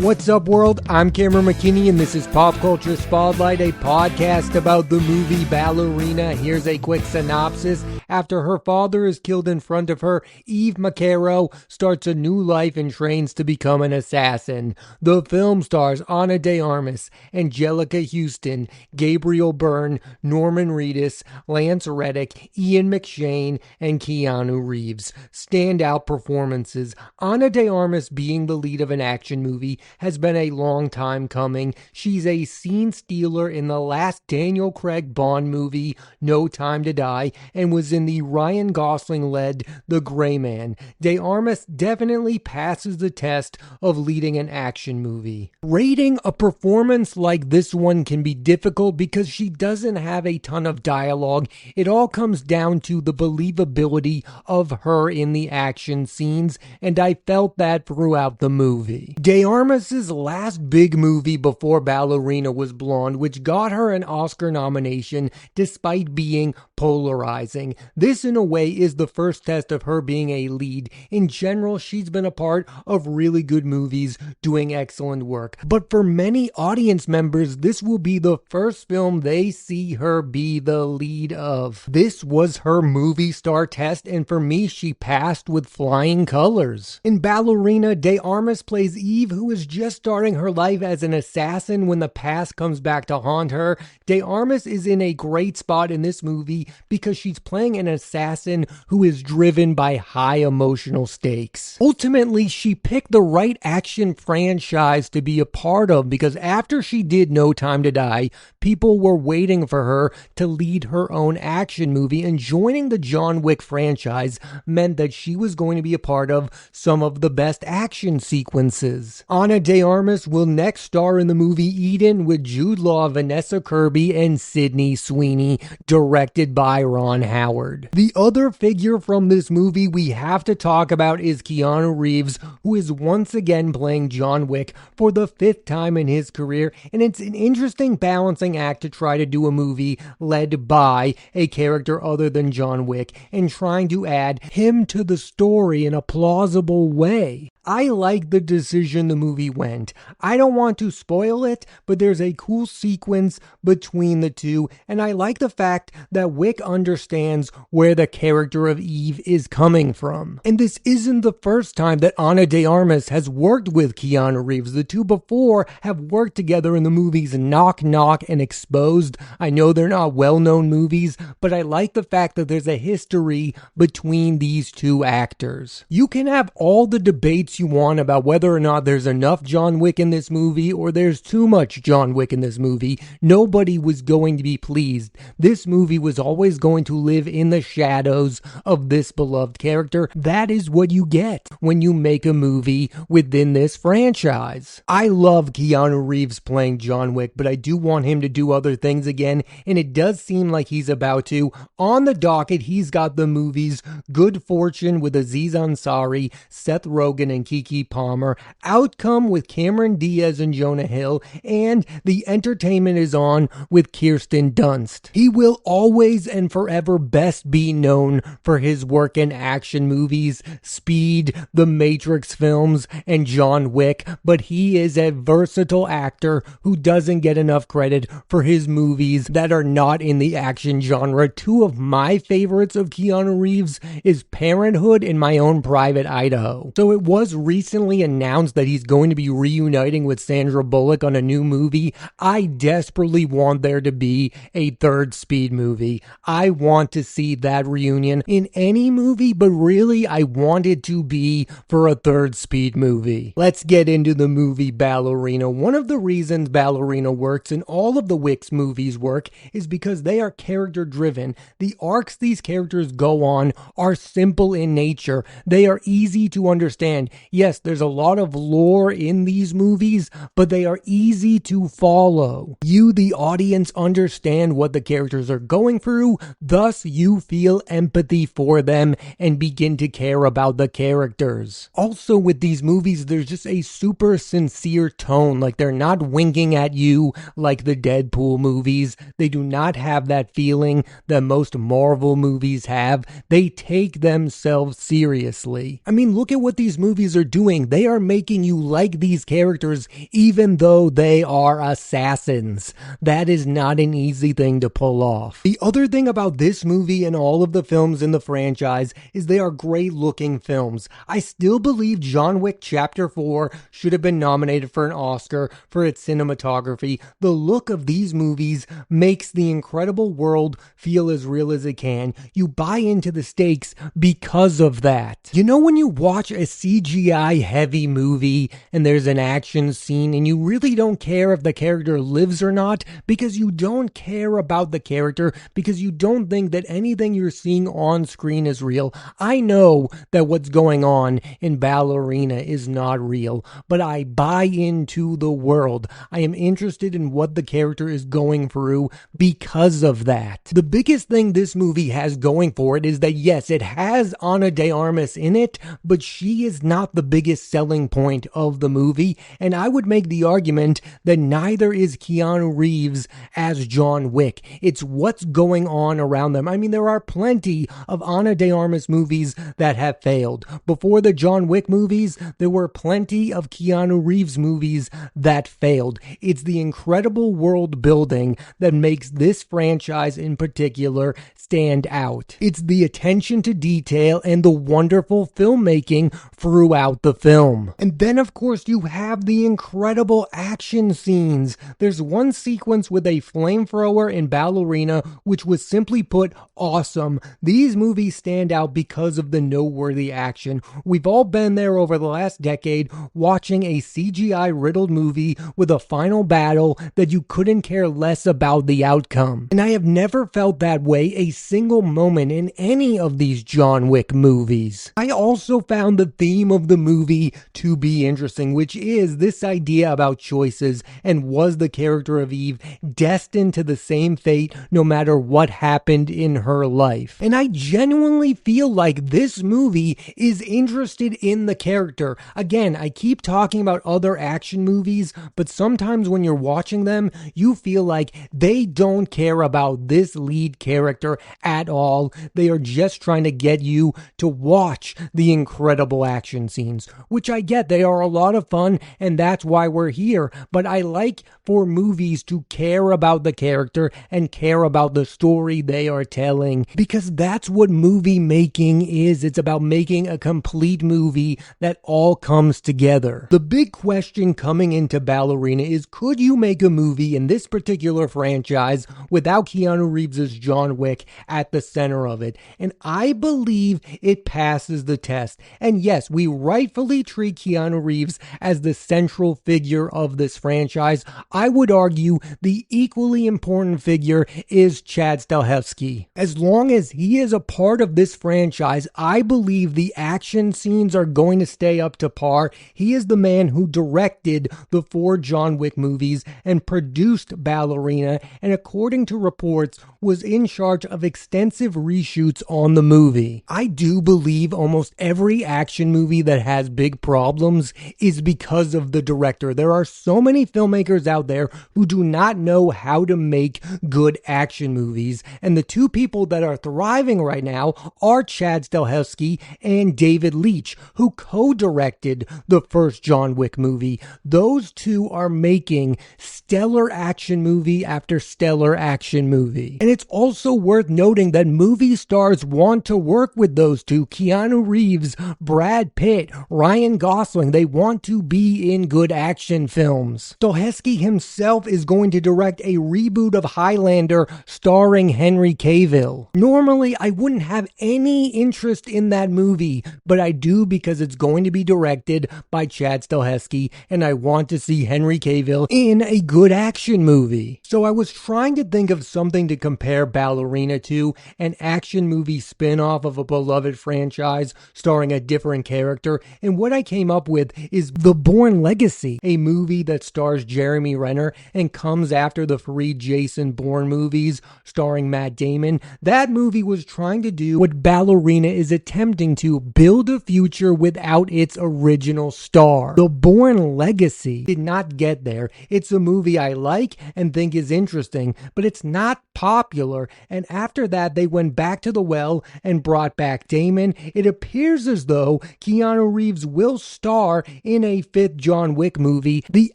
What's up, world? I'm Cameron McKinney, and this is Pop Culture Spotlight, a podcast about the movie Ballerina. Here's a quick synopsis. After her father is killed in front of her, Eve Macaro starts a new life and trains to become an assassin. The film stars Ana de Armas, Angelica Houston, Gabriel Byrne, Norman Reedus, Lance Reddick, Ian McShane, and Keanu Reeves. Standout performances. Ana de Armas, being the lead of an action movie, has been a long time coming. She's a scene stealer in the last Daniel Craig Bond movie, No Time to Die, and was in the Ryan Gosling-led The Gray Man. De Armas definitely passes the test of leading an action movie. Rating a performance like this one can be difficult because she doesn't have a ton of dialogue. It all comes down to the believability of her in the action scenes, and I felt that throughout the movie. De Armas' last big movie before Ballerina was Blonde, which got her an Oscar nomination despite being polarizing. This, in a way, is the first test of her being a lead. In general, she's been a part of really good movies, doing excellent work. But for many audience members, this will be the first film they see her be the lead of. This was her movie star test, and for me, she passed with flying colors. In Ballerina, De Armas plays Eve, who is just starting her life as an assassin when the past comes back to haunt her. De Armas is in a great spot in this movie because she's playing an assassin who is driven by high emotional stakes. Ultimately, she picked the right action franchise to be a part of because after she did No Time to Die, people were waiting for her to lead her own action movie, and joining the John Wick franchise meant that she was going to be a part of some of the best action sequences. Ana de Armas will next star in the movie Eden with Jude Law, Vanessa Kirby, and Sydney Sweeney, directed by Ron Howard. The other figure from this movie we have to talk about is Keanu Reeves, who is once again playing John Wick for the 5th time in his career, and it's an interesting balancing act to try to do a movie led by a character other than John Wick and trying to add him to the story in a plausible way. I like the decision the movie went. I don't want to spoil it, but there's a cool sequence between the two, and I like the fact that Wick understands where the character of Eve is coming from. And this isn't the first time that Ana de Armas has worked with Keanu Reeves. The two before have worked together in the movies Knock Knock and Exposed. I know they're not well-known movies, but I like the fact that there's a history between these two actors. You can have all the debates you want about whether or not there's enough John Wick in this movie or there's too much John Wick in this movie. Nobody was going to be pleased. This movie was always going to live in the shadows of this beloved character. That is what you get when you make a movie within this franchise. I love Keanu Reeves playing John Wick, but I do want him to do other things again, and it does seem like he's about to. On the docket, he's got the movies Good Fortune with Aziz Ansari, Seth Rogen, and Keke Palmer, Outcome with Cameron Diaz and Jonah Hill, and The Entertainment Is On with Kirsten Dunst. He will always and forever best be known for his work in action movies, Speed, the Matrix films, and John Wick, but he is a versatile actor who doesn't get enough credit for his movies that are not in the action genre. Two of my favorites of Keanu Reeves is Parenthood and My Own Private Idaho. So it was recently announced that he's going to be reuniting with Sandra Bullock on a new movie. I desperately want there to be a third Speed movie. I want to see that reunion in any movie, but really I want it to be for a third Speed movie. Let's get into the movie Ballerina. One of the reasons Ballerina works and all of the Wick's movies work is because they are character driven. The arcs these characters go on are simple in nature. They are easy to understand. Yes, there's a lot of lore in these movies, but they are easy to follow. You, the audience, understand what the characters are going through, thus you feel empathy for them and begin to care about the characters. Also, with these movies, there's just a super sincere tone, like they're not winking at you like the Deadpool movies. They do not have that feeling that most Marvel movies have. They take themselves seriously. I mean, look at what these movies movies are doing. They are making you like these characters even though they are assassins. That is not an easy thing to pull off. The other thing about this movie and all of the films in the franchise is they are great looking films. I still believe John Wick Chapter 4 should have been nominated for an Oscar for its cinematography. The look of these movies makes the incredible world feel as real as it can. You buy into the stakes because of that. You know when you watch a CGI heavy movie and there's an action scene and you really don't care if the character lives or not because you don't care about the character because you don't think that anything you're seeing on screen is real. I know that what's going on in Ballerina is not real, but I buy into the world. I am interested in what the character is going through because of that. The biggest thing this movie has going for it is that yes, it has Ana de Armas in it, but she is not the biggest selling point of the movie, and I would make the argument that neither is Keanu Reeves as John Wick. It's what's going on around them. I mean, there are plenty of Ana de Armas movies that have failed. Before the John Wick movies, there were plenty of Keanu Reeves movies that failed. It's the incredible world building that makes this franchise in particular stand out. It's the attention to detail and the wonderful filmmaking throughout the film. And then, of course, you have the incredible action scenes. There's one sequence with a flamethrower in Ballerina, which was simply put awesome. These movies stand out because of the noteworthy action. We've all been there over the last decade watching a CGI-riddled movie with a final battle that you couldn't care less about the outcome. And I have never felt that way a single moment in any of these John Wick movies. I also found the theme of the movie to be interesting, which is this idea about choices and was the character of Eve destined to the same fate no matter what happened in her life. And I genuinely feel like this movie is interested in the character. Again, I keep talking about other action movies, but sometimes when you're watching them, you feel like they don't care about this lead character at all. They are just trying to get you to watch the incredible action scenes, which I get. They are a lot of fun, and that's why we're here. But I like for movies to care about the character and care about the story they are telling, because that's what movie making is. It's about making a complete movie that all comes together. The big question coming into Ballerina is, could you make a movie in this particular franchise without Keanu Reeves' John Wick at the center of it? And I believe it passes the test. And yes, we rightfully treat Keanu Reeves as the central figure of this franchise. I would argue the equally important figure is Chad Stahelski. As long as he is a part of this franchise, I believe the action scenes are going to stay up to par. He is the man who directed the 4 John Wick movies and produced Ballerina, and according to reports, was in charge of extensive reshoots on the movie. I do believe almost every action movie that has big problems is because of the director. There are so many filmmakers out there who do not know how to make good action movies, and the two people that are thriving right now are Chad Stahelski and David Leitch, who co-directed the first John Wick movie. Those two are making stellar action movie after stellar action movie. And it's also worth noting that movie stars want to work with those two. Keanu Reeves, Brad Pitt, Ryan Gosling, they want to be in good action films. Stahelski himself is going to direct a reboot of Highlander starring Henry Cavill. Normally, I wouldn't have any interest in that movie, but I do because it's going to be directed by Chad Stahelski, and I want to see Henry Cavill in a good action movie. So I was trying to think of something to compare Ballerina to, an action movie spin-off of a beloved franchise starring a different character, and what I came up with is The Bourne Legacy, a movie that stars Jeremy Renner and comes after the 3 Jason Bourne movies starring Matt Damon. That movie was trying to do what Ballerina is attempting to, build a future without its original star. The Bourne Legacy did not get there. It's a movie I like and think is interesting, but it's not popular, and after that they went back to the well and brought back Damon. It appears as though Keanu Keanu Reeves will star in a fifth John Wick movie, the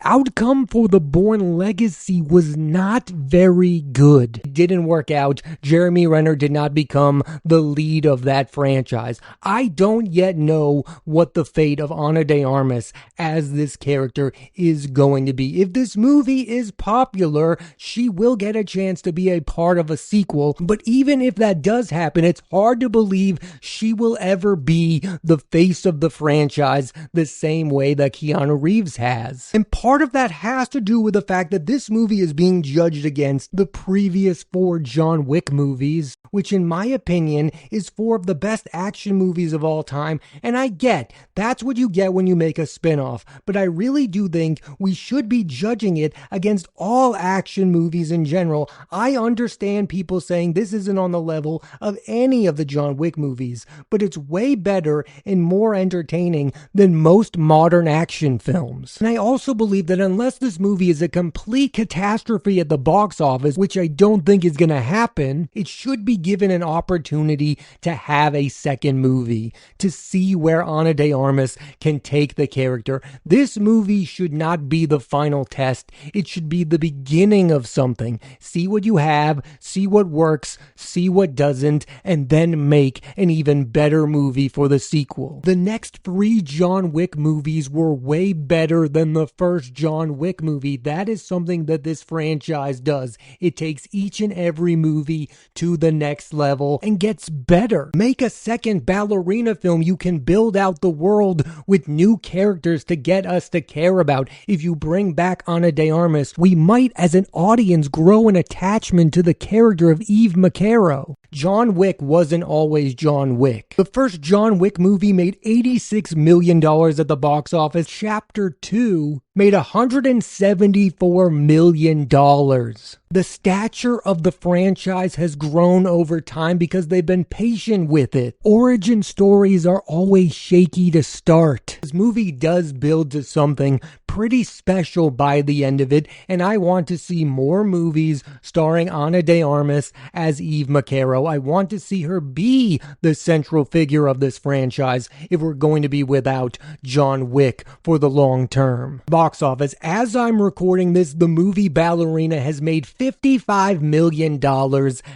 outcome for the Bourne Legacy was not very good. It didn't work out. Jeremy Renner did not become the lead of that franchise. I don't yet know what the fate of Ana de Armas as this character is going to be. If this movie is popular, she will get a chance to be a part of a sequel, but even if that does happen, it's hard to believe she will ever be the face of the franchise the same way that Keanu Reeves has. And part of that has to do with the fact that this movie is being judged against the previous 4 John Wick movies, which in my opinion is 4 of the best action movies of all time. And I get that's what you get when you make a spin-off, but I really do think we should be judging it against all action movies in general. I understand people saying this isn't on the level of any of the John Wick movies, but it's way better and more entertaining than most modern action films. And I also believe that unless this movie is a complete catastrophe at the box office, which I don't think is going to happen, it should be given an opportunity to have a second movie, to see where Ana de Armas can take the character. This movie should not be the final test. It should be the beginning of something. See what you have, see what works, see what doesn't, and then make an even better movie for the sequel. The next 3 John Wick movies were way better than the first John Wick movie. That is something that this franchise does. It takes each and every movie to the next level and gets better. Make a second Ballerina film. You can build out the world with new characters to get us to care about. If you bring back Ana de Armas, we might as an audience grow an attachment to the character of Eve McCarrow. John Wick wasn't always John Wick. The first John Wick movie made $86 million at the box office. Chapter 2 made $174 million. The stature of the franchise has grown over time because they've been patient with it. Origin stories are always shaky to start. This movie does build to something pretty special by the end of it, and I want to see more movies starring Ana de Armas as Eve McCarrow. I want to see her be the central figure of this franchise if we're going to be without John Wick for the long term. Box office. As I'm recording this, the movie Ballerina has made $55 million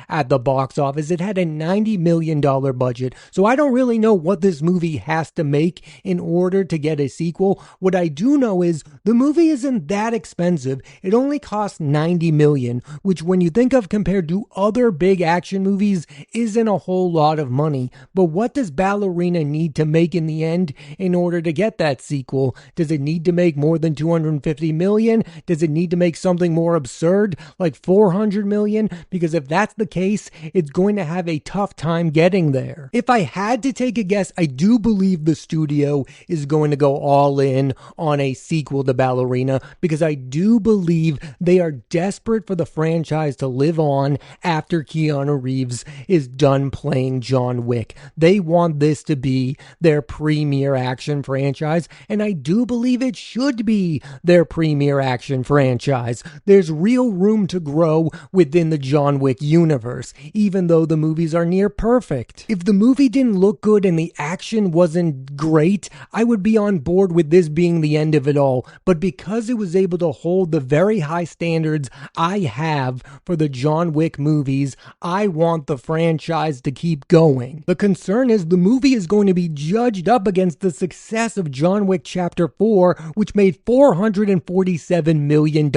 at the box office. It had a $90 million budget, so I don't really know what this movie has to make in order to get a sequel. What I do know is the movie isn't that expensive. It only costs $90 million, which when you think of compared to other big action movies isn't a whole lot of money. But what does Ballerina need to make in the end in order to get that sequel? Does it need to make more than $250 million? Does it need to make something more absurd like $400 million? Because if that's the case, it's going to have a tough time getting there. If I had to take a guess, I do believe the studio is going to go all in on a sequel to Ballerina because I do believe they are desperate for the franchise to live on after Keanu Reeves is done playing John Wick. They want this to be their premier action franchise, and I do believe it should be their premier action franchise. There's real room to grow within the John Wick universe, even though the movies are near perfect. If the movie didn't look good and the action wasn't great, I would be on board with this being the end of it all. But because it was able to hold the very high standards I have for the John Wick movies, I want the franchise to keep going. The concern is the movie is going to be judged up against the success of John Wick Chapter 4, which made $447 million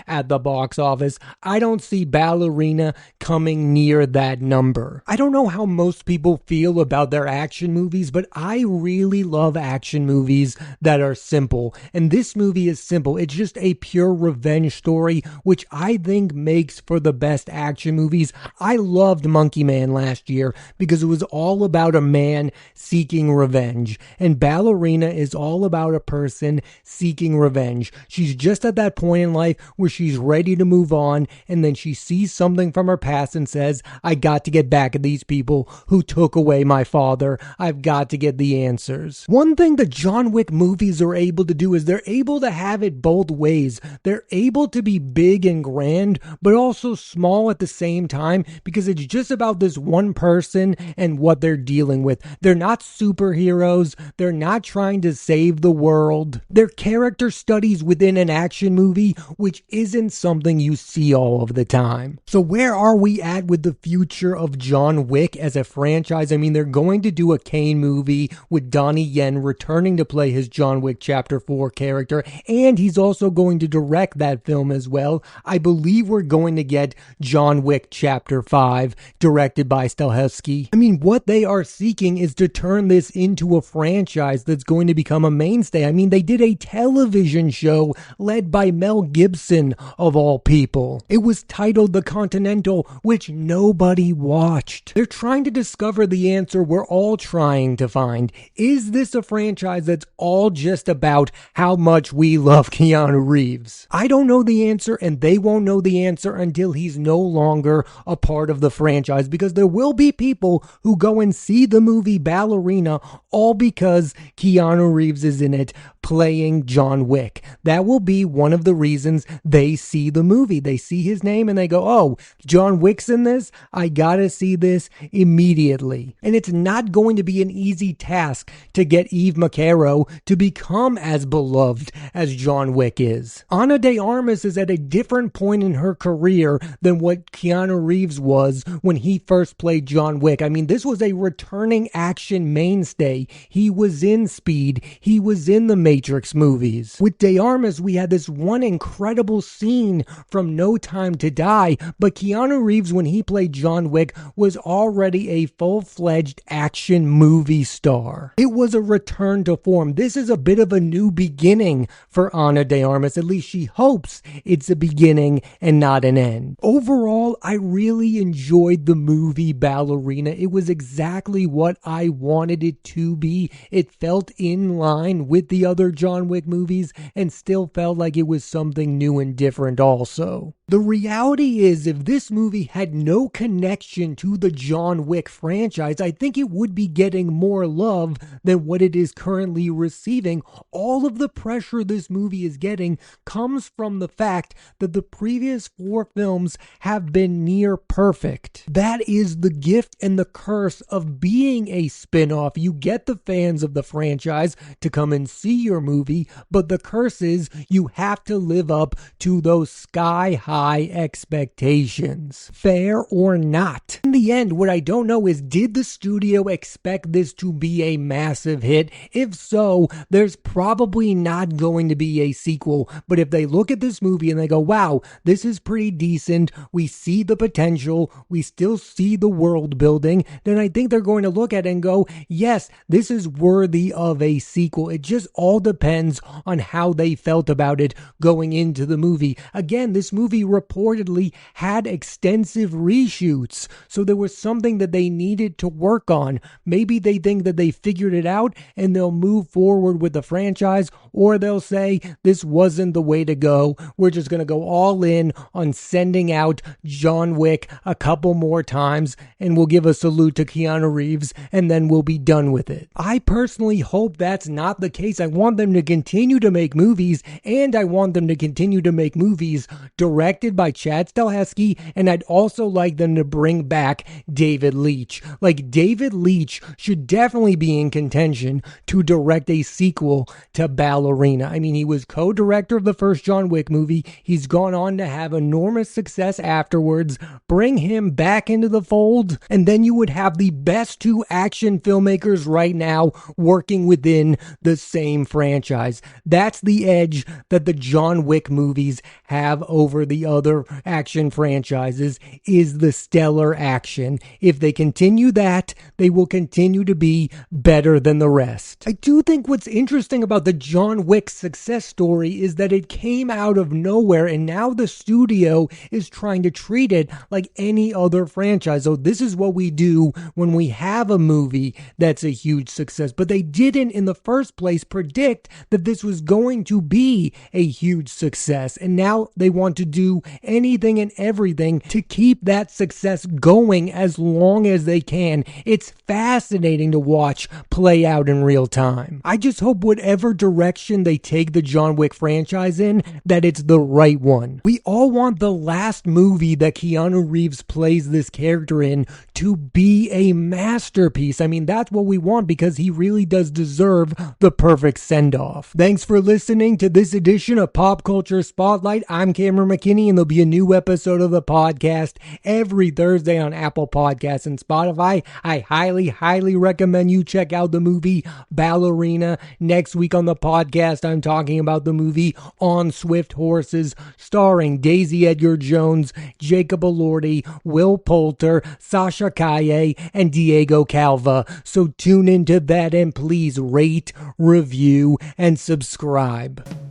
at the box office. I don't see Ballerina coming near that number. I don't know how most people feel about their action movies, but I really love action movies that are simple. And this movie is simple. It's just a pure revenge story, which I think makes for the best action movies. I loved Monkey Man last year because it was all about a man seeking revenge. And Ballerina is all about a person seeking seeking revenge. She's just at that point in life where she's ready to move on, and then she sees something from her past and says, I got to get back at these people who took away my father. I've got to get the answers. One thing the John Wick movies are able to do is they're able to have it both ways. They're able to be big and grand, but also small at the same time, because it's just about this one person and what they're dealing with. They're not superheroes. They're not trying to save the world. They're character studies within an action movie, which isn't something you see all of the time. So where are we at with the future of John Wick as a franchise? I mean, they're going to do a Kane movie with Donnie Yen returning to play his John Wick Chapter 4 character, and he's also going to direct that film as well. I believe we're going to get John Wick Chapter 5 directed by Stahelski. I mean, what they are seeking is to turn this into a franchise that's going to become a mainstay. I mean, they did a television show led by Mel Gibson, of all people. It was titled The Continental, which nobody watched. They're trying to discover the answer we're all trying to find. Is this a franchise that's all just about how much we love Keanu Reeves? I don't know the answer, and they won't know the answer until he's no longer a part of the franchise, because there will be people who go and see the movie Ballerina all because Keanu Reeves is in it playing John Wick. That will be one of the reasons they see the movie. They see his name and they go, oh, John Wick's in this? I gotta see this immediately. And it's not going to be an easy task to get Eve McCarroll to become as beloved as John Wick is. Ana de Armas is at a different point in her career than what Keanu Reeves was when he first played John Wick. I mean, this was a returning action mainstay. He was in Speed. He was in the Matrix movies. With De Armas, we had this one incredible scene from No Time to Die, but Keanu Reeves, when he played John Wick, was already a full-fledged action movie star. It was a return to form. This is a bit of a new beginning for Ana de Armas. At least she hopes it's a beginning and not an end. Overall, I really enjoyed the movie Ballerina. It was exactly what I wanted it to be. It felt in line with the other John Wick movies and still felt like it was something new and different also. The reality is, if this movie had no connection to the John Wick franchise, I think it would be getting more love than what it is currently receiving. All of the pressure this movie is getting comes from the fact that the previous 4 films have been near perfect. That is the gift and the curse of being a spinoff. You get the fans of the franchise to come and see your movie, but the curse is you have to live up to those sky-high expectations. Fair or not? In the end, what I don't know is, did the studio expect this to be a massive hit? If so, there's probably not going to be a sequel. But if they look at this movie and they go, wow, this is pretty decent, we see the potential, we still see the world building, then I think they're going to look at it and go, yes, this is worthy of a sequel. It just all depends on how they felt about it going into the movie. Again, this movie reportedly had extensive reshoots, so there was something that they needed to work on. Maybe they think that they figured it out and they'll move forward with the franchise, or they'll say this wasn't the way to go. We're just going to go all in on sending out John Wick a couple more times, and we'll give a salute to Keanu Reeves, and then we'll be done with it. I personally hope that's not the case. I want them to continue to make movies, and I want them to continue to make movies directed by Chad Stahelski, and I'd also like them to bring back David Leitch. Like, David Leitch should definitely be in contention to direct a sequel to Ballerina. I mean, he was co-director of the first John Wick movie. He's gone on to have enormous success afterwards. Bring him back into the fold, and then you would have the best 2 action filmmakers right now working within the same franchise. That's the edge that the John Wick movies have over the other action franchises is the stellar action. If they continue that, they will continue to be better than the rest. I do think what's interesting about the John Wick success story is that it came out of nowhere, and now the studio is trying to treat it like any other franchise. So this is what we do when we have a movie that's a huge success. But they didn't in the first place predict that this was going to be a huge success. And now they want to do anything and everything to keep that success going as long as they can. It's fascinating to watch play out in real time. I just hope whatever direction they take the John Wick franchise in, that it's the right one. We all want the last movie that Keanu Reeves plays this character in to be a masterpiece. I mean, that's what we want because he really does deserve the perfect send-off. Thanks for listening to this edition of Pop Culture Spotlight. I'm Cameron McKinney, and there'll be a new episode of the podcast every Thursday on Apple Podcasts and Spotify. I highly recommend you check out the movie Ballerina. Next week on the podcast, I'm talking about the movie On Swift Horses, starring Daisy Edgar-Jones, Jacob Elordi, Will Poulter, Sasha Calle, and Diego Calva. So tune into that and please rate, review, and subscribe.